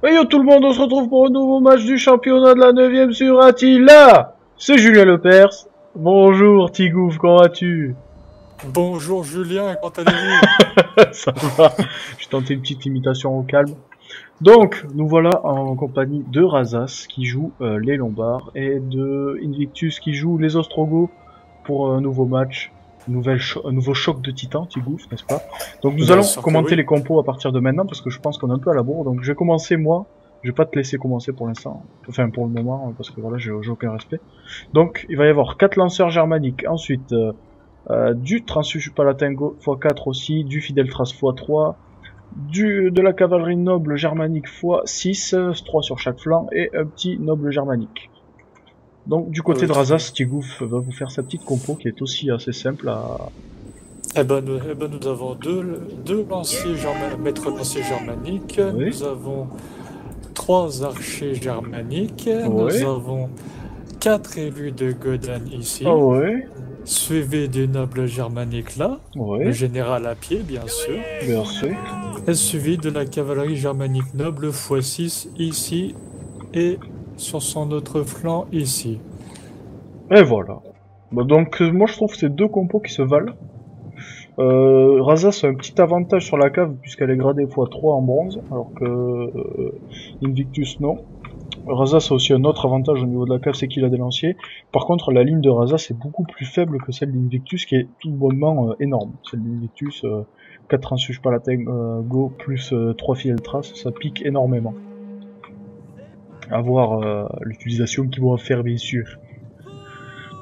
Et yo tout le monde, on se retrouve pour un nouveau match du championnat de la 9ème sur Attila. C'est Julien Lepers. Bonjour Tigouf, comment vas-tu? Bonjour Julien, comment allez-vous? Ça va, je tentais une petite imitation au calme. Donc, nous voilà en compagnie de Razas qui joue les Lombards et de Invictus qui joue les Ostrogoths pour un nouveau match, un nouveau choc de titans, Tigouf, n'est-ce pas? Donc nous allons commenter les compos à partir de maintenant parce que je pense qu'on est un peu à la bourre. Donc je vais commencer moi, je vais pas te laisser commencer pour l'instant, enfin pour le moment parce que voilà, j'ai aucun respect. Donc il va y avoir 4 lanceurs germaniques, ensuite du Transfuge Palatingo x4 aussi, du Fideltras x3, de la cavalerie noble germanique x6, 3 sur chaque flanc, et un petit noble germanique. Donc du côté de Razas, Tigouf va vous faire sa petite compo qui est aussi assez simple à... nous avons deux lanciers maîtres lanciers germaniques, Oui. nous avons 3 archers germaniques, Oui. nous avons 4 élus de Godan ici, oui. suivi du noble germanique là, Oui. le général à pied bien sûr, et suivi de la cavalerie germanique noble x6 ici et sur son autre flanc ici. Et voilà. Bah donc moi je trouve que c'est deux compos qui se valent. Razas a un petit avantage sur la cave puisqu'elle est gradée x3 en bronze, alors que Invictus non. Razas a aussi un autre avantage au niveau de la cave, c'est qu'il a des lanciers. Par contre, la ligne de Razas est beaucoup plus faible que celle d'Invictus, qui est tout bonnement énorme. Celle d'Invictus, 4 transfuges Palatingo plus 3 Fideltras, ça pique énormément. À voir l'utilisation qu'ils vont faire, bien sûr.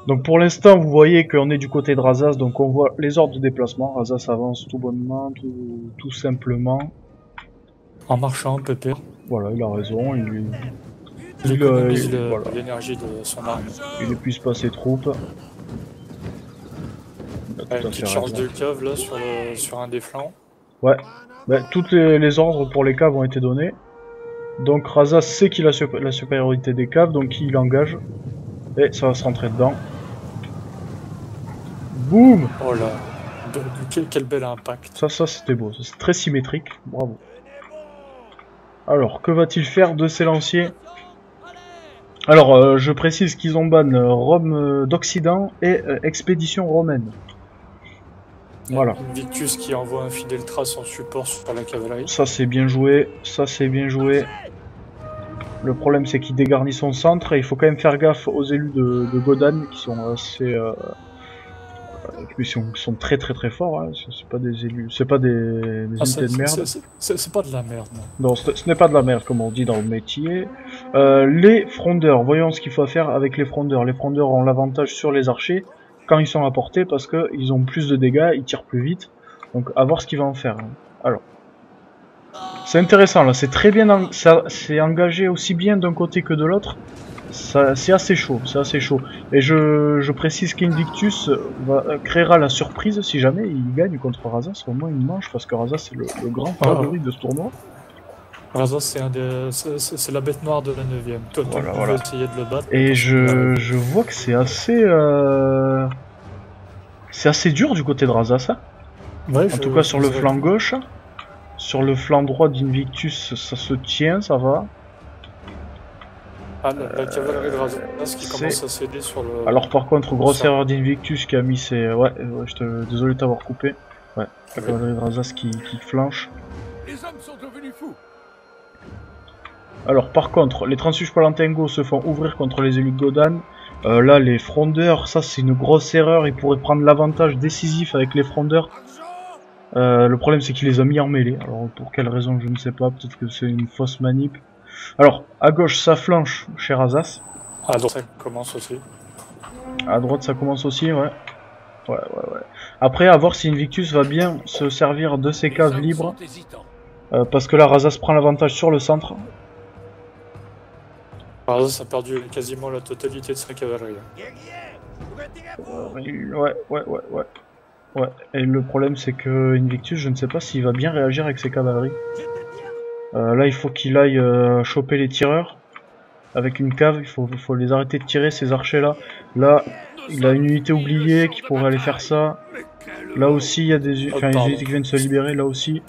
Donc pour l'instant, vous voyez qu'on est du côté de Razas, donc on voit les ordres de déplacement. Razas avance tout bonnement, tout simplement. En marchant, pépère. Voilà, il a raison, il économise l'énergie de son arme. Il épuise pas ses troupes. Une petite charge de cave là sur un des flancs. Ouais, bah, toutes les ordres pour les caves ont été donnés. Donc Razas sait qu'il a la supériorité des caves, donc il engage. Et ça va se rentrer dedans. Boum! Oh là, quel bel impact. Ça c'était beau, c'est très symétrique, bravo. Alors, que va-t-il faire de ces lanciers? Alors, je précise qu'ils ont ban Rome d'Occident et expédition romaine. Voilà. Invictus qui envoie un Fideltras en support sur la cavalerie. Ça c'est bien joué, ça c'est bien joué. Le problème c'est qu'il dégarnit son centre et il faut quand même faire gaffe aux élus de Godan qui sont assez... qui sont très forts, hein. C'est pas des élus, c'est pas des unités de merde. C'est pas de la merde, non. Non, ce n'est pas de la merde comme on dit dans le métier. Les frondeurs, voyons ce qu'il faut faire avec les frondeurs. Les frondeurs ont l'avantage sur les archers quand ils sont à portée parce qu'ils ont plus de dégâts, ils tirent plus vite. Donc à voir ce qu'il va en faire. Alors, c'est intéressant là, c'est très bien, c'est engagé aussi bien d'un côté que de l'autre. C'est assez chaud, Et je précise qu'Invictus créera la surprise si jamais il gagne contre Razas au moins une manche, parce que Razas c'est le grand favori de ce tournoi. Razas c'est la bête noire de la 9ème. Toi tu vas essayer de le battre. Et je vois que c'est assez dur du côté de Razas. Hein. Ouais, en tout cas sur le flanc gauche. Sur le flanc droit d'Invictus ça se tient, ça va. Ah, la cavalerie de Razas qui commence à céder sur le... Alors par contre, grosse erreur d'Invictus qui a mis ses... Ouais, désolé de t'avoir coupé. Ouais, la cavalerie de Razas qui flanche. Les hommes sont devenus fous. Alors par contre, les transfuges Palatingo se font ouvrir contre les élus de Godan. Là, les frondeurs, ça c'est une grosse erreur. Ils pourraient prendre l'avantage décisif avec les frondeurs. Le problème c'est qu'il les a mis en mêlée. Alors pour quelle raison, je ne sais pas. Peut-être que c'est une fausse manip. Alors, à gauche, ça flanche chez Razas. À droite, ça commence aussi. À droite, ça commence aussi, ouais. Ouais. Après, à voir si Invictus va bien se servir de ses caves libres. Parce que là, Razas prend l'avantage sur le centre. Razas a perdu quasiment la totalité de sa cavalerie. Ouais. Et le problème, c'est que Invictus, je ne sais pas s'il va bien réagir avec ses cavaleries. Là il faut qu'il aille choper les tireurs avec une cave, il faut les arrêter de tirer ces archers là. Là il a une unité oubliée qui pourrait aller faire ça. Là aussi il y a des unités qui viennent se libérer, là aussi.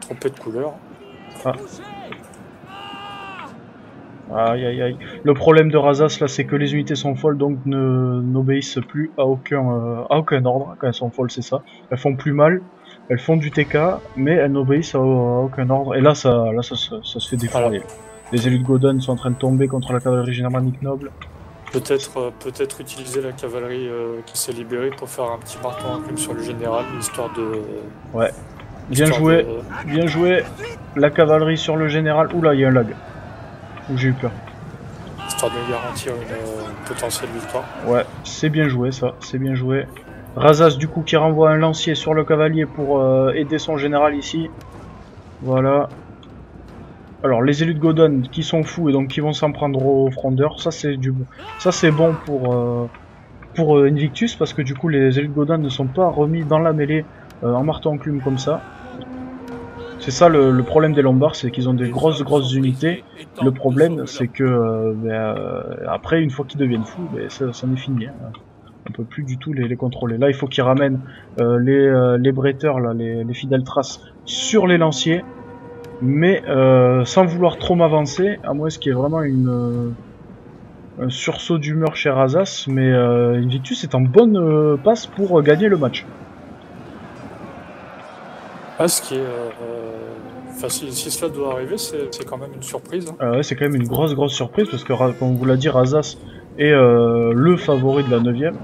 Trompé de couleur. Ah. Aïe aïe aïe. Le problème de Razas là, c'est que les unités sont folles, donc n'obéissent plus à aucun ordre. Quand elles sont folles, c'est ça. Elles font plus mal, elles font du TK, mais elles n'obéissent à aucun ordre. Et là, ça se fait défourailler. Voilà. Les élus de Godon sont en train de tomber contre la cavalerie germanique noble. Peut-être utiliser la cavalerie qui s'est libérée pour faire un petit marteau enclume sur le général, histoire de... Ouais. Bien joué, bien joué. La cavalerie sur le général. Oula, il y a un lag. Où j'ai eu peur. Histoire de garantir une potentielle victoire. Ouais, c'est bien joué ça, c'est bien joué. Razas du coup qui renvoie un lancier sur le cavalier pour aider son général ici. Voilà. Alors les élus de Godon qui sont fous et donc qui vont s'en prendre aux frondeurs, ça c'est du bon. Ça c'est bon pour Invictus parce que du coup les élus de Godon ne sont pas remis dans la mêlée en marteau enclume comme ça. C'est ça le problème des Lombards, c'est qu'ils ont des grosses unités. Le problème c'est que après une fois qu'ils deviennent fous, ça en est fini. Hein. On peut plus du tout les contrôler. Là il faut qu'ils ramènent les bretteurs, là, les fidèles traces sur les lanciers. Mais sans vouloir trop m'avancer, à moins qu'il y ait vraiment un sursaut d'humeur chez Razas, mais Invictus est en bonne passe pour gagner le match. Ah, ce qui est... Enfin, si cela doit arriver, c'est quand même une surprise. Ouais, c'est quand même une grosse surprise, parce que, comme on vous l'a dit, Razas est le favori de la 9ème.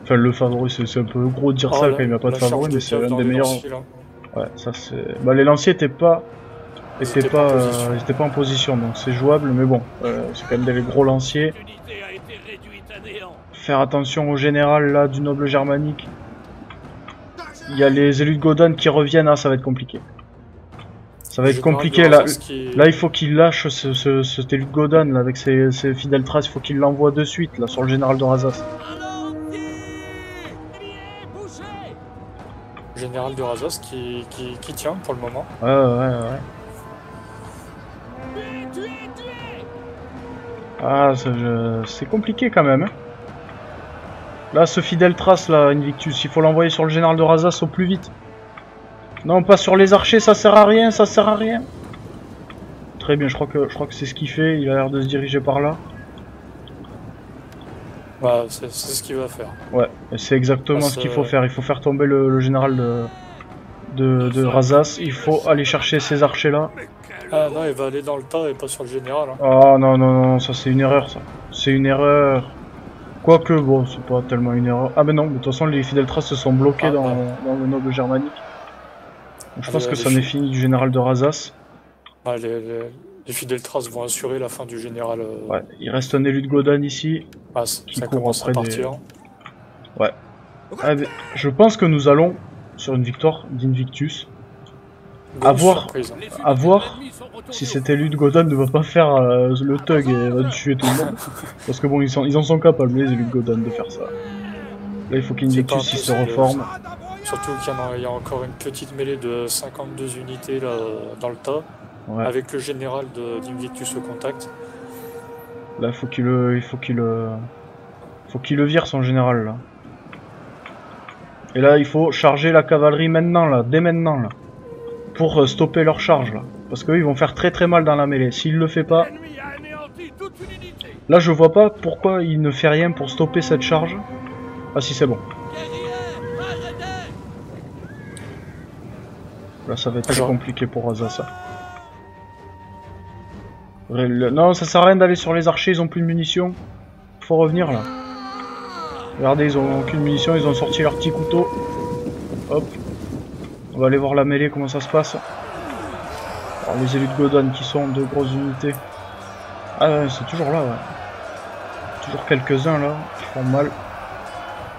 Enfin, le favori, c'est un peu gros de dire ça quand il n'y a pas de favori, mais c'est l'un des meilleurs... Ouais, ça c'est... Bah, les lanciers étaient pas en position, donc c'est jouable, mais bon, c'est quand même des gros lanciers. Faire attention au général là du noble germanique. Il y a les élus de Godon qui reviennent, ah, ça va être compliqué. Ça va être compliqué là. Là il faut qu'il lâche cet élu de Godon là, avec ses fidèles traces, il faut qu'il l'envoie de suite là sur le général de Razas. Général de Razas qui tient pour le moment. Ouais. Ah, c'est compliqué quand même. Hein. Là, ce fidèle trace là, Invictus, il faut l'envoyer sur le général de Razas au plus vite. Non, pas sur les archers, ça sert à rien, Très bien, je crois que c'est ce qu'il fait, il a l'air de se diriger par là. Bah, c'est ce qu'il va faire. Ouais, c'est exactement ce qu'il faut faire. Il faut faire tomber le général de Razas. Il faut aller chercher ces archers là. Ah non, il va aller dans le tas et pas sur le général. Hein. Oh non, ça c'est une erreur ça. C'est une erreur. Quoique, bon, c'est pas tellement une erreur. Ah ben non, de toute façon les fidèles traces se sont bloqués dans le noble germanique. Donc, je pense que ça en est fini du général de Razas. Ah, les fidèles traces vont assurer la fin du général. Ouais, il reste un élu de Godon ici. Ah, qui court après partir. Ouais. Ah, je pense que nous allons sur une victoire d'Invictus. À voir si cet élu de Godon ne va pas faire le thug et va tuer tout le monde. Parce que bon, ils en sont capables, les élus de Godon, de faire ça. Là, il faut qu'Invictus se reforme. Surtout qu'il y a encore une petite mêlée de 52 unités là, dans le tas. Ouais. Avec le général d'Invictus au contact. Là, faut qu'il le vire, son général, là. Et là, il faut charger la cavalerie maintenant, là, dès maintenant, là. Pour stopper leur charge, là. Parce qu'eux, ils vont faire très mal dans la mêlée. S'il le fait pas... Là, je vois pas pourquoi il ne fait rien pour stopper cette charge. Ah si, c'est bon. Là, ça va être très compliqué pour Razas, ça. Non, ça sert à rien d'aller sur les archers, ils ont plus de munitions. Faut revenir là. Regardez, ils ont aucune munition, ils ont sorti leur petit couteau. Hop. On va aller voir la mêlée, comment ça se passe. Alors, les élus de Godon qui sont de grosses unités. Ah ouais, c'est toujours là, ouais. Toujours quelques-uns là, qui font mal.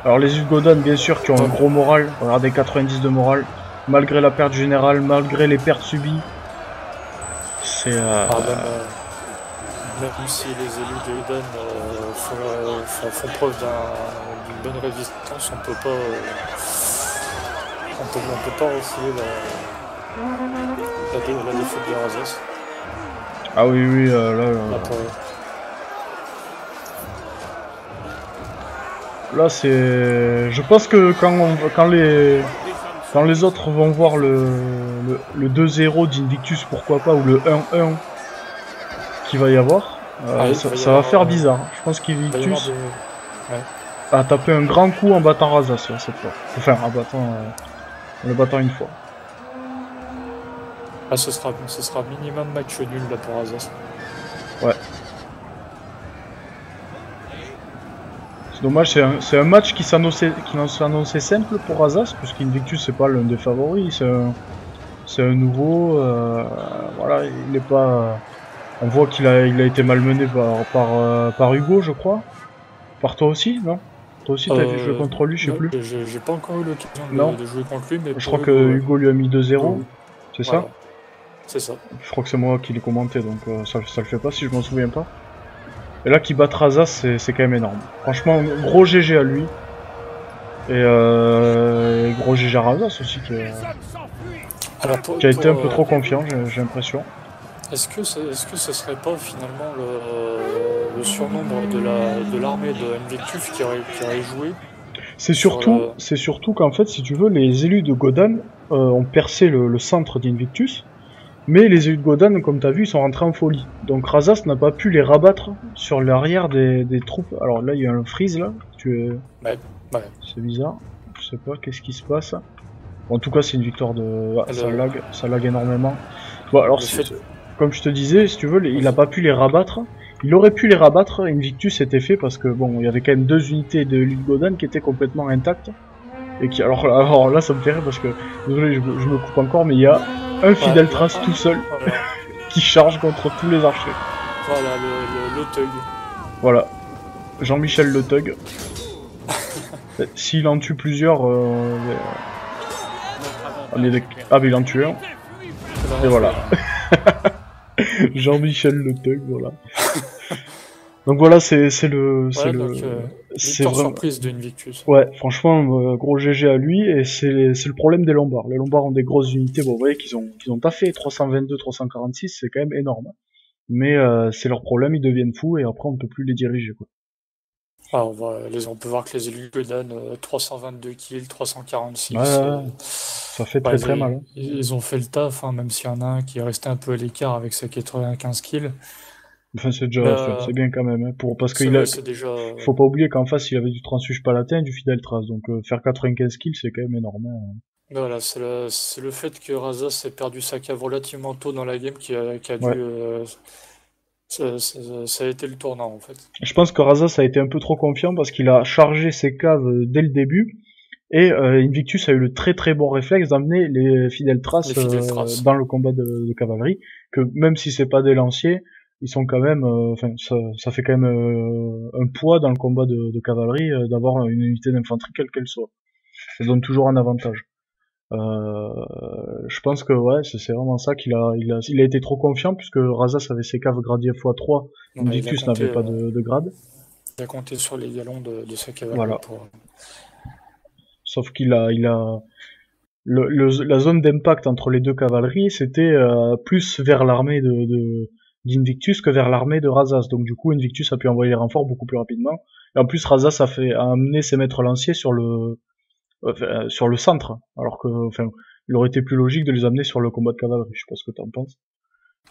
Alors les élus de Godon, bien sûr, qui ont un gros moral. Regardez, 90 de moral. Malgré la perte générale, malgré les pertes subies. C'est... Même si les élus de Godon font preuve d'une bonne résistance, on peut pas refouler la défaite de Razas. Ah oui, là c'est... Je pense que quand les autres vont voir le 2-0 d'Invictus, pourquoi pas, ou le 1-1, qu'il va y avoir, ça va faire bizarre. Je pense qu'Invictus a tapé un grand coup en battant Razas là, cette fois. Enfin, en le battant une fois. Ah, ce sera minimum match nul là pour Razas. Ouais. C'est dommage, c'est un match qui s'annonçait simple pour Razas, puisqu'Invictus c'est pas l'un des favoris, c'est un nouveau, voilà, il est pas... On voit qu'il a été malmené par Hugo, je crois. Par toi aussi, non? Toi aussi t'as joué contre lui, je sais plus. J'ai pas encore eu l'occasion de jouer contre lui, mais je crois que Hugo lui a mis 2-0, c'est voilà. ça? C'est ça. Je crois que c'est moi qui l'ai commenté, donc ça le fait pas si je m'en souviens pas. Et là, qui bat Razas, c'est quand même énorme. Franchement, gros GG à lui. Et gros GG à Razas aussi, qui a été un peu trop confiant, j'ai l'impression. Est-ce que ce serait pas finalement le surnombre de l'armée de Invictus qui aurait joué? C'est surtout qu'en fait, si tu veux, les élus de Godan ont percé le centre d'Invictus. Mais les élus de Godan, comme tu as vu, ils sont rentrés en folie. Donc Razas n'a pas pu les rabattre sur l'arrière des troupes. Alors là, il y a un freeze là. Ouais. C'est bizarre. Je sais pas, qu'est-ce qui se passe. Bon, en tout cas, c'est une victoire de... Ah, ça lag énormément. Bon, alors, comme je te disais, si tu veux, il a pas pu les rabattre. Il aurait pu les rabattre, Invictus était fait parce que, bon, il y avait quand même 2 unités de élus de Godan qui étaient complètement intactes. Et qui... Alors là, ça me fait rire parce que... Désolé, je me coupe encore, mais il y a... un fidèle trace tout seul qui charge contre tous les archers. Voilà, le Thug. Voilà, Jean-Michel le Thug. S'il en tue plusieurs, ah mais il en tue un. Et voilà. Jean-Michel le Thug, voilà. Donc voilà, c'est vraiment surprise de Invictus. Ouais, franchement, gros GG à lui, et c'est le problème des Lombards. Les Lombards ont des grosses unités, bon, vous voyez qu'ils ont taffé 322, 346, c'est quand même énorme. Mais c'est leur problème, ils deviennent fous, et après on ne peut plus les diriger, quoi. Ah, on peut voir que les élus donnent 322 kills, 346. Ouais, ça fait très mal. Hein. Ils ont fait le taf, hein, même s'il y en a un qui est resté un peu à l'écart avec ses 95 kills. Enfin, c'est déjà, c'est bien quand même, hein, parce qu'il faut pas oublier qu'en face, il avait du transfuge palatin et du fidèle trace, donc faire 95 kills, c'est quand même énorme. Hein. Voilà, c'est le fait que Razas ait perdu sa cave relativement tôt dans la game qui a dû... ça a été le tournant, en fait. Je pense que Razas a été un peu trop confiant parce qu'il a chargé ses caves dès le début, et Invictus a eu le très bon réflexe d'amener les fidèles traces dans le combat de cavalerie, que même si c'est pas des lanciers, ils sont quand même, enfin, ça fait quand même un poids dans le combat de cavalerie d'avoir une unité d'infanterie quelle qu'elle soit. Ça donne toujours un avantage. Je pense que ouais, c'est vraiment ça qu'il a été trop confiant puisque Razas avait ses caves gradées x3, Invictus n'avait pas de grade. Il a compté sur les galons de sa cavalerie. Voilà. Sauf qu'il a la zone d'impact entre les deux cavaleries, c'était plus vers l'armée d'Invictus que vers l'armée de Razas. Donc du coup, Invictus a pu envoyer les renforts beaucoup plus rapidement. Et en plus, Razas a amené ses maîtres lanciers sur le centre, alors que, enfin, il aurait été plus logique de les amener sur le combat de cavalerie. Je sais pas ce que t'en penses.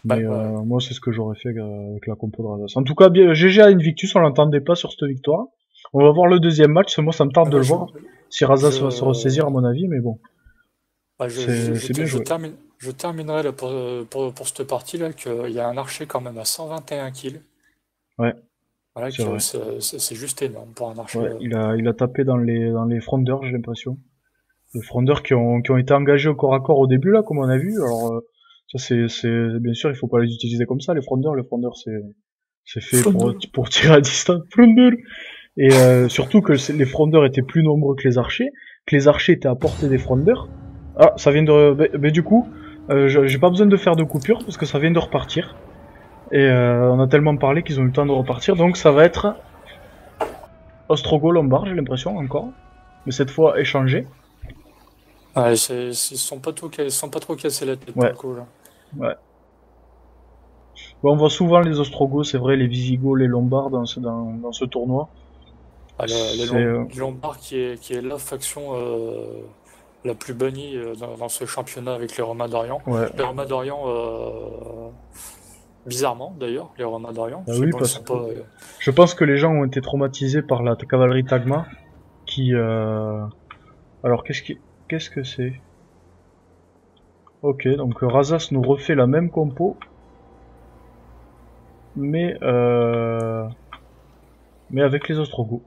Mais moi, c'est ce que j'aurais fait avec la compo de Razas. En tout cas, bien, GG à Invictus, on l'entendait pas sur cette victoire. On va voir le deuxième match. Moi, ça me tarde de le voir. Si Razas va se ressaisir, à mon avis, mais bon. C'est bien joué. Je terminerai là pour cette partie-là qu'il y a un archer quand même à 121 kills. Ouais. Voilà, c'est juste énorme pour un archer. Ouais, il a tapé dans les frondeurs, j'ai l'impression. Les frondeurs qui ont été engagés au corps à corps au début, là, comme on a vu. Alors, ça, c'est bien sûr, il faut pas les utiliser comme ça, les frondeurs. Les frondeurs, c'est fait pour tirer à distance. Frondeur. Et surtout que les frondeurs étaient plus nombreux que les archers étaient à portée des frondeurs. Ah, ça vient de... Mais du coup, j'ai pas besoin de faire de coupure, parce que ça vient de repartir. Et on a tellement parlé qu'ils ont eu le temps de repartir, donc ça va être Ostrogo-Lombard, j'ai l'impression, encore. Mais cette fois échangé. Ouais, ils sont pas trop cassés la tête, ouais. Coup, là. Ouais. Bon, on voit souvent les Ostrogoths, c'est vrai, les Visigoths, les Lombards dans ce tournoi. Ah, les Lombards qui est la faction la plus bannie dans ce championnat avec les Romains d'Orient. Ouais. Les Romains d'Orient Bizarrement, d'ailleurs, les Romains d'Orient. Ah oui, bon, parce que pas, je pense que les gens ont été traumatisés par la cavalerie Tagma, qui... Alors, qu'est-ce que c'est? Ok, donc Razas nous refait la même compo, mais avec les Ostrogoths.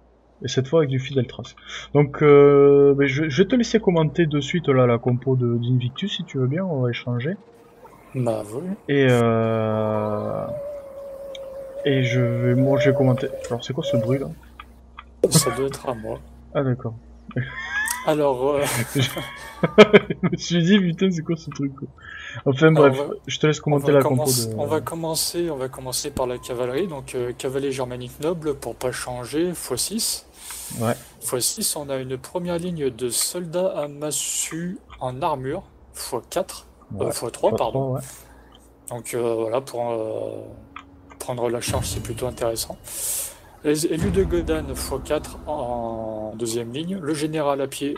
Et cette fois avec du Fidel Thrace. Donc je vais te laisser commenter de suite là la compo d'Invictus si tu veux bien, on va échanger. Bah oui. Et moi je vais commenter. Alors c'est quoi ce bruit là? Ça doit être à moi. Ah d'accord. Alors Je me suis dit putain c'est quoi ce truc quoi. Enfin bref, je te laisse commenter la compo de... On va commencer par la cavalerie, donc cavalier germanique noble pour pas changer, x6. Ouais. x6, on a une première ligne de soldats à massue en armure, x4, ouais. x3 pardon. Ouais. Donc voilà, pour prendre la charge c'est plutôt intéressant. Les élus de Godan x4 en deuxième ligne, le général à pied,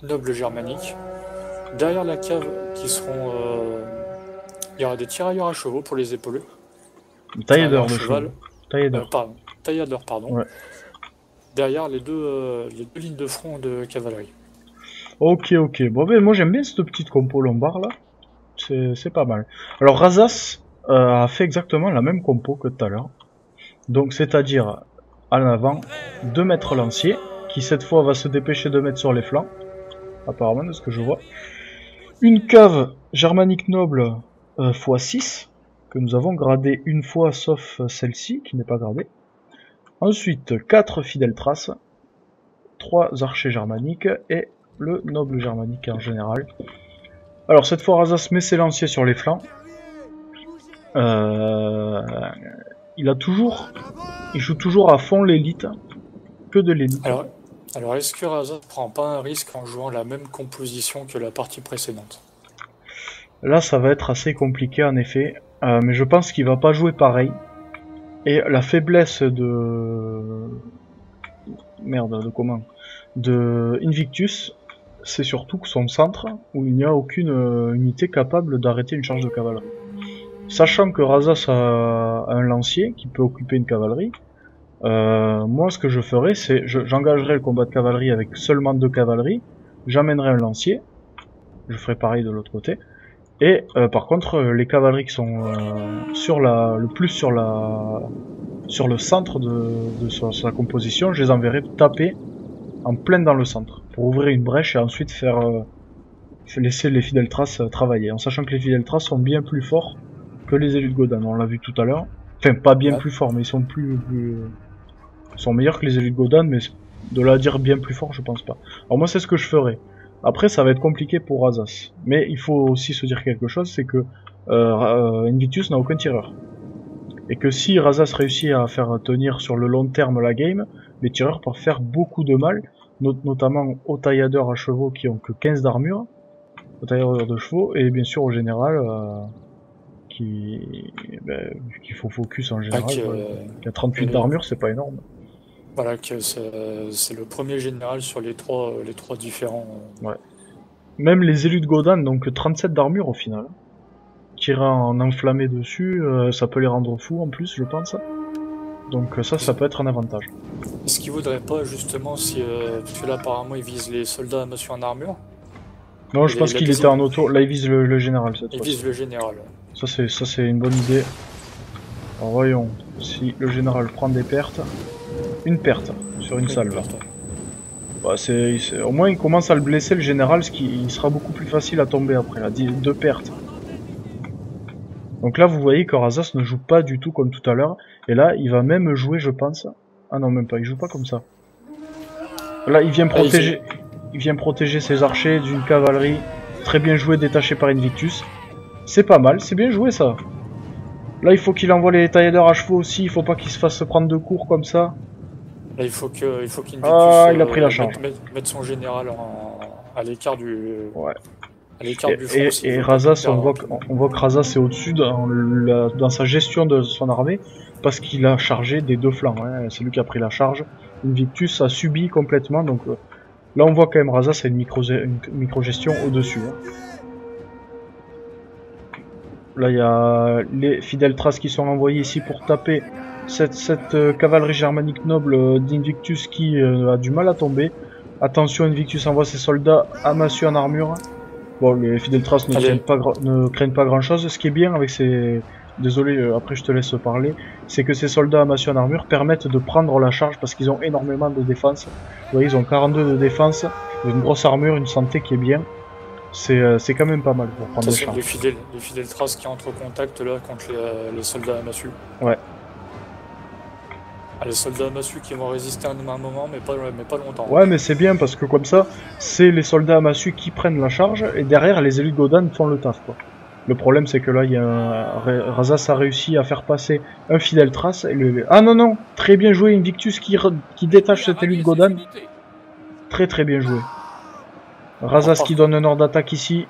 noble germanique. Derrière la cave qui seront... il y aura des tirailleurs à chevaux pour les épauler. Tailladeurs de cheval. Tailladeurs, pardon. Ouais. Derrière les deux lignes de front de cavalerie. Ok. Bon ben moi j'aime bien cette petite compo lombard là. C'est pas mal. Alors Razas a fait exactement la même compo que tout à l'heure. Donc c'est-à-dire en avant 2 mètres lanciers qui cette fois va se dépêcher de mettre sur les flancs. Apparemment de ce que je vois. Une cave germanique noble x6 que nous avons gradé une fois sauf celle-ci qui n'est pas gradée. Ensuite 4 fidèles traces, 3 archers germaniques et le noble germanique en général. Alors cette fois Razas met ses lanciers sur les flancs. Il joue toujours à fond l'élite, que de l'élite. Alors est-ce que Razas prend pas un risque en jouant la même composition que la partie précédente? Là ça va être assez compliqué en effet, mais je pense qu'il va pas jouer pareil. Et la faiblesse de Invictus, c'est surtout que son centre, où il n'y a aucune unité capable d'arrêter une charge de cavalerie. Sachant que Razas a un lancier qui peut occuper une cavalerie, moi ce que je ferais c'est j'engagerai le combat de cavalerie avec seulement 2 cavaleries, j'amènerai un lancier, je ferai pareil de l'autre côté, et par contre les cavaleries qui sont sur le centre de sa composition, je les enverrai taper en plein dans le centre, pour ouvrir une brèche et ensuite laisser les fidèles traces travailler, en sachant que les fidèles traces sont bien plus forts que les élus de Godan, on l'a vu tout à l'heure. Enfin, pas bien plus forts, mais ils sont sont meilleurs que les élus de Godan, mais de là à dire bien plus fort, je pense pas. Alors moi, c'est ce que je ferais. Après, ça va être compliqué pour Razas. Mais il faut aussi se dire quelque chose, c'est que Invictus n'a aucun tireur. Et que si Razas réussit à faire tenir sur le long terme la game, les tireurs peuvent faire beaucoup de mal, notamment aux tailladeurs à chevaux qui ont que 15 d'armure, aux tailladeurs de chevaux, et bien sûr au général... qu'il faut focus en général, qui a 38 d'armure, c'est pas énorme. Voilà, que c'est le premier général sur les trois différents... Ouais. Même les élus de Godan, donc 37 d'armure au final. Tirer en enflammé dessus, ça peut les rendre fous en plus, je pense. Donc ça peut être un avantage. Est-ce qu'il voudrait pas justement, parce que là apparemment il vise les soldats à monsieur en armure? Non, je pense qu'il était en auto, là il vise le général cette fois. Il vise le général. Ça c'est une bonne idée. Alors voyons, si le général prend des pertes, une perte sur une salve. Bah, au moins il commence à le blesser le général, ce qui sera beaucoup plus facile à tomber après, là, 2 pertes. Donc là vous voyez que Razas ne joue pas du tout comme tout à l'heure, et là il va même jouer je pense... Ah non même pas, il joue pas comme ça. Là il vient protéger ses archers d'une cavalerie, très bien joué, détaché par Invictus. C'est pas mal, c'est bien joué ça. Là il faut qu'il envoie les tailladeurs à chevaux aussi, il faut pas qu'il se fasse prendre de court comme ça. Là il faut qu'Invictus il a pris la charge. Mette son général à l'écart du... Ouais. À l'écart du front. Et Razas, on voit que Razas est au-dessus dans sa gestion de son armée, parce qu'il a chargé des 2 flancs, hein. C'est lui qui a pris la charge. Invictus a subi complètement, donc là on voit quand même Razas a une micro-gestion au-dessus. Hein. Là, il y a les fidèles traces qui sont envoyés ici pour taper cette cavalerie germanique noble d'Invictus qui a du mal à tomber. Attention, Invictus envoie ses soldats amassus en armure. Bon, les fidèles traces ne craignent pas grand chose. Ce qui est bien avec ces... Désolé, après je te laisse parler. C'est que ces soldats amassus en armure permettent de prendre la charge parce qu'ils ont énormément de défense. Vous voyez, ils ont 42 de défense, une grosse armure, une santé qui est bien. C'est quand même pas mal pour prendre la charge. Les fidèles traces qui entrent au contact là contre les soldats amassus. Ouais. Ah, les soldats amassus qui vont résister un moment, mais pas longtemps. Ouais, mais c'est bien parce que comme ça, c'est les soldats amassus qui prennent la charge et derrière les élus de Godan font le taf, quoi. Le problème, c'est que là, il y a Razas a réussi à faire passer un fidèle trace. Et ah non, non, très bien joué, Invictus qui détache cet élu de Godan. Très très bien joué. Razas qui donne un ordre d'attaque ici.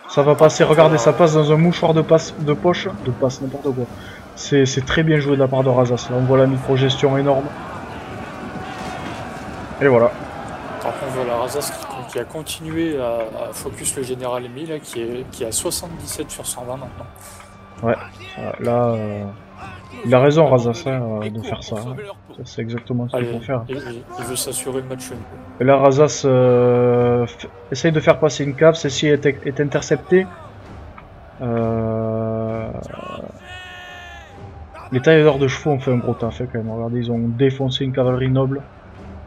Ça va passer, regardez, ça passe dans un mouchoir de poche, n'importe quoi. C'est très bien joué de la part de Razas. Là, on voit la micro-gestion énorme. Et voilà. Par contre, voilà, Razas qui a continué à focus le général ennemi, là, qui est à 77 sur 120 maintenant. Ouais, là, il a raison, Razas, de faire ça. Hein. C'est exactement ce qu'il faut faire. Il veut s'assurer le match. Et là, Razas essaye de faire passer une cave, celle-ci est interceptée. Les tailleurs de chevaux ont fait un gros taf, hein, quand même. Regardez, ils ont défoncé une cavalerie noble.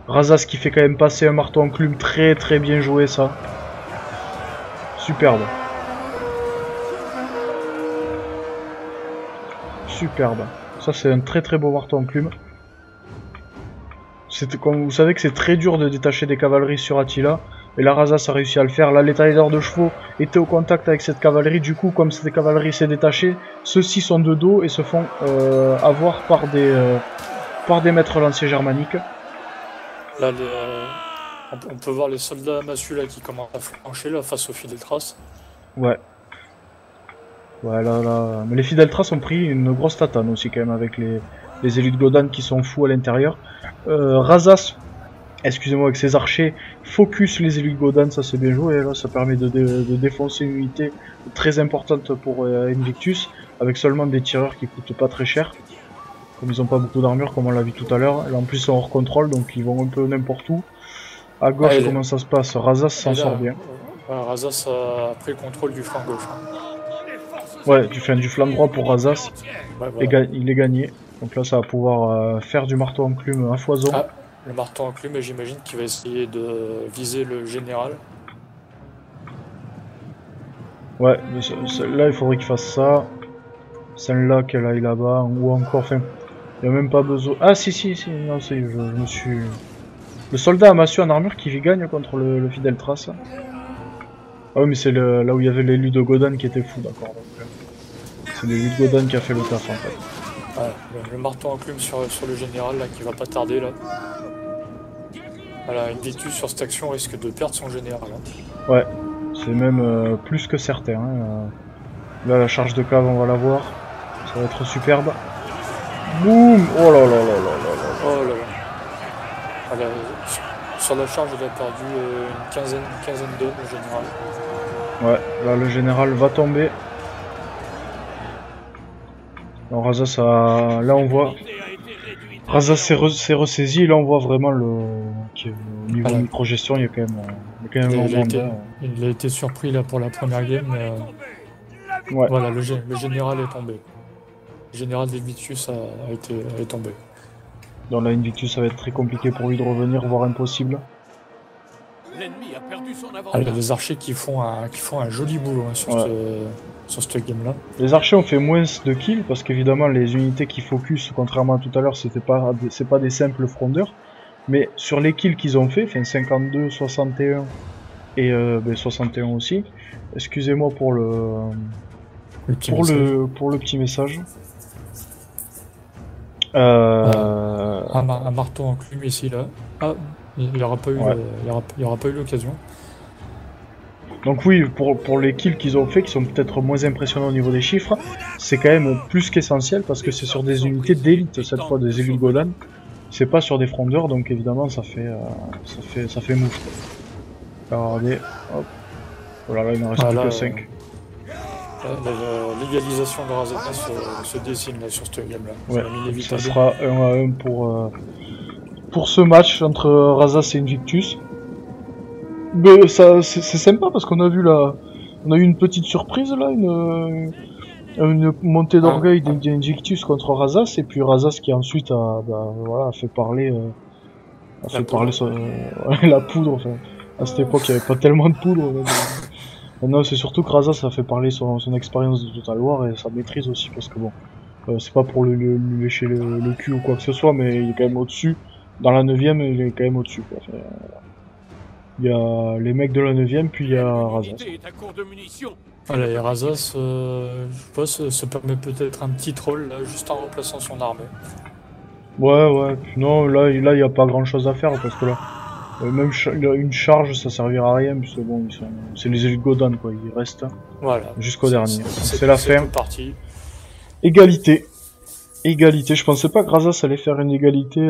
Razas qui fait quand même passer un marteau enclume, très très bien joué ça. Superbe. Superbe. Ça c'est un très très beau marteau enclume. Comme vous savez que c'est très dur de détacher des cavaleries sur Attila. Et là Razas a réussi à le faire. Là les tailleurs de chevaux étaient au contact avec cette cavalerie. Du coup comme cette cavalerie s'est détachée, ceux-ci sont de dos et se font avoir par des maîtres lanciers germaniques. Là, on peut voir les soldats amassus là qui commencent à flancher là face aux fidèles traces. Ouais. Ouais, là. Mais les fidèles traces ont pris une grosse tatane aussi quand même avec les élus de Godan qui sont fous à l'intérieur. Razas, excusez-moi, avec ses archers, focus les élus de Godan, ça c'est bien joué. Et là, ça permet de défoncer une unité très importante pour Invictus avec seulement des tireurs qui coûtent pas très cher. Comme ils ont pas beaucoup d'armure, comme on l'a vu tout à l'heure. En plus, ils sont hors contrôle, donc ils vont un peu n'importe où. À gauche, comment ça se passe? Razas s'en sort bien. Razas a pris le contrôle du flanc gauche. Ouais, du flanc droit pour Razas. Ouais, voilà. Il est gagné. Donc là, ça va pouvoir faire du marteau enclume à foison. Ah, le marteau enclume, et j'imagine qu'il va essayer de viser le général. Ouais, là, il faudrait qu'il fasse ça. Celle-là qu'elle aille là-bas, ou encore, enfin, il n'y a même pas besoin. Ah si, non, je me suis... Le soldat amassu en armure qui gagne contre le fidèle trace. Ah oui, mais c'est là où il y avait l'élu de Godan qui était fou, d'accord. C'est l'élu de Godan qui a fait le taf en fait. Ouais, le marteau enclume sur le général là qui va pas tarder là. Voilà, Invictus sur cette action risque de perdre son général. Hein. Ouais, c'est même plus que certain. Hein. Là, la charge de cave, on va la voir. Ça va être superbe. Boum! Oh là là là là là là. Oh là là. Voilà, sur la charge, il a perdu une quinzaine d'hommes, le général. Ouais, là, le général va tomber. Non, Razas a... Là, on voit... Razas s'est ressaisi. Là, on voit vraiment le... niveau micro-gestion, il y a quand même un bon il a été surpris là pour la première game, mais... Ouais. Voilà, le général est tombé. Le général d'Invictus est tombé. Dans la Invictus, ça va être très compliqué pour lui de revenir, voire impossible. L'ennemi a perdu son avantage. Il y a des archers qui font un joli boulot hein, sur cette game-là. Les archers ont fait moins de kills parce qu'évidemment les unités qui focus, contrairement à tout à l'heure, c'est pas des simples frondeurs. Mais sur les kills qu'ils ont fait, enfin 52, 61 et 61 aussi. Excusez-moi pour le petit message. Un marteau enclume ici là. Ah, il n'y aura pas eu l'occasion. Donc oui, pour les kills qu'ils ont fait, qui sont peut-être moins impressionnants au niveau des chiffres, c'est quand même plus qu'essentiel parce que c'est sur des unités d'élite cette fois, des élus de Godan. C'est pas sur des frondeurs, donc évidemment ça fait mouche. Regardez, hop. Voilà, là il n'en reste plus que 5. L'égalisation de Razas se dessine là, sur ce game-là. Ouais, C'est ça inévitable. sera 1-1 pour ce match entre Razas et Invictus. Mais ça, c'est sympa parce qu'on a vu on a eu une petite surprise là, une montée d'orgueil d'Invictus contre Razas, et puis Razas qui ensuite a fait parler, la poudre. Enfin, à cette époque, il n'y avait pas tellement de poudre. Non, c'est surtout que Razas a fait parler son expérience de Total War et sa maîtrise aussi, parce que bon, c'est pas pour lui lécher le cul ou quoi que ce soit, mais il est quand même au-dessus. Dans la 9ème, il est quand même au-dessus, quoi. Enfin, il y a les mecs de la 9ème, puis il y a Razas. L'unité est à court de munitions. Voilà, et Razas, je pense, se permet peut-être un petit troll là, juste en remplaçant son armée. Ouais, puis non, là, il y a pas grand-chose à faire, parce que là, même une charge, ça servira à rien, puisque bon, c'est les élites Godan, quoi, ils restent Voilà. jusqu'au dernier. C'est la C'est fin. parti. Égalité, je pensais pas que Razas allait faire une égalité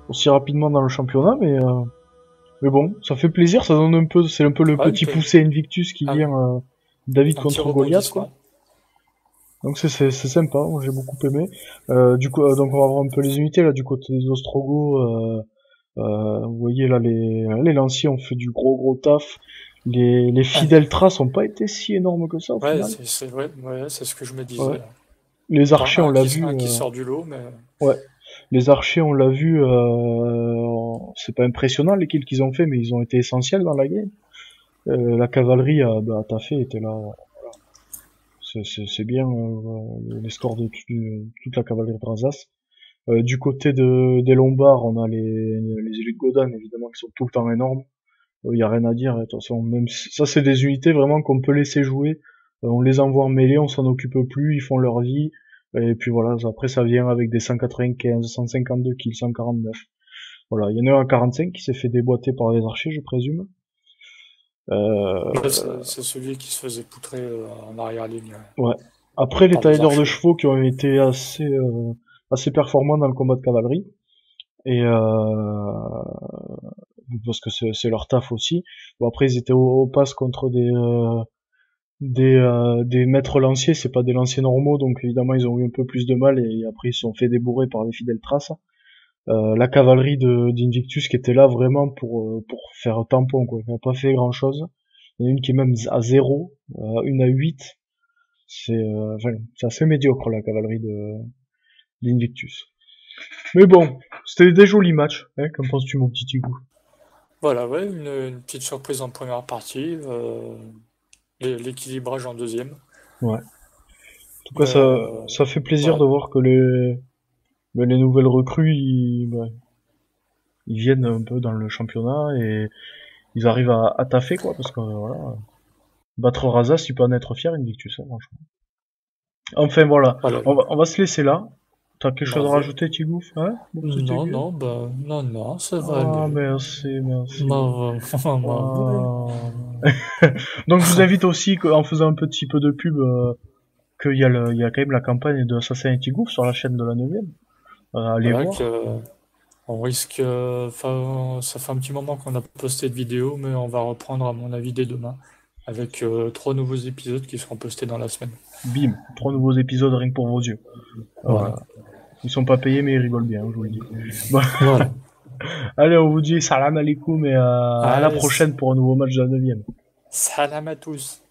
aussi rapidement dans le championnat, mais bon, ça fait plaisir, ça donne c'est un peu le petit poussé Invictus qui vient David contre Goliath, quoi. Donc c'est sympa, j'ai beaucoup aimé. Du coup, donc on va voir un peu les unités là du côté des Ostrogoths. Vous voyez là, les lanciers ont fait du gros taf. Les fidèles traces ont pas été si énormes que ça au final. C'est ce que je me disais. Ouais. Les archers, on l'a vu. Qui sort du lot, mais. Ouais. Les archers, on l'a vu. C'est pas impressionnant les kills qu'ils ont fait, mais ils ont été essentiels dans la game. La cavalerie a taffé, était là. C'est bien les scores de toute la cavalerie de Razas. Du côté des Lombards, on a les élites Godan, évidemment, qui sont tout le temps énormes. Y a rien à dire, de toute façon, même ça, c'est des unités vraiment qu'on peut laisser jouer. On les envoie en mêlée, on s'en occupe plus, ils font leur vie. Et puis voilà, après ça vient avec des 195, 152 kills, 149. Voilà, il y en a un à 45 qui s'est fait déboîter par des archers, je présume. C'est celui qui se faisait poutrer en arrière-ligne. Ouais. Après, les tailleurs de chevaux qui ont été assez performants dans le combat de cavalerie. Et parce que c'est leur taf aussi. Bon, après, ils étaient au pass contre des maîtres lanciers, c'est pas des lanciers normaux, donc évidemment ils ont eu un peu plus de mal, et après ils se sont fait débourrer par des fidèles traces. La cavalerie d'Invictus qui était là vraiment pour faire tampon, quoi. Elle a pas fait grand chose. Il y en a une qui est même à 0, une à 8. C'est assez médiocre la cavalerie d'Invictus. Mais bon, c'était des jolis matchs, hein. Qu'en penses-tu, mon petit Tigou? Voilà, ouais, une petite surprise en première partie, l'équilibrage en deuxième. Ouais. En tout cas, ça fait plaisir de voir que les nouvelles recrues, ils viennent un peu dans le championnat et ils arrivent à taffer, quoi, parce que voilà, battre Razas, il peut en être fier, Invictus, hein, franchement. Enfin voilà, on va se laisser là. T'as quelque chose à rajouter, Tigouf, hein? Non, ça va aller. Ah, merci. Donc je vous invite aussi, en faisant un petit peu de pub, qu'il y a quand même la campagne de Assassin et Tigouf sur la chaîne de la 9ème. Allez voir. On risque, ça fait un petit moment qu'on a posté de vidéos, mais on va reprendre à mon avis dès demain, avec 3 nouveaux épisodes qui seront postés dans la semaine. Bim, 3 nouveaux épisodes rien que pour vos yeux. Voilà. Ils sont pas payés, mais ils rigolent bien, je vous le dis. Bon. Voilà. Allez, on vous dit salam alaikum et à la prochaine pour un nouveau match de la 9ème. Salam à tous.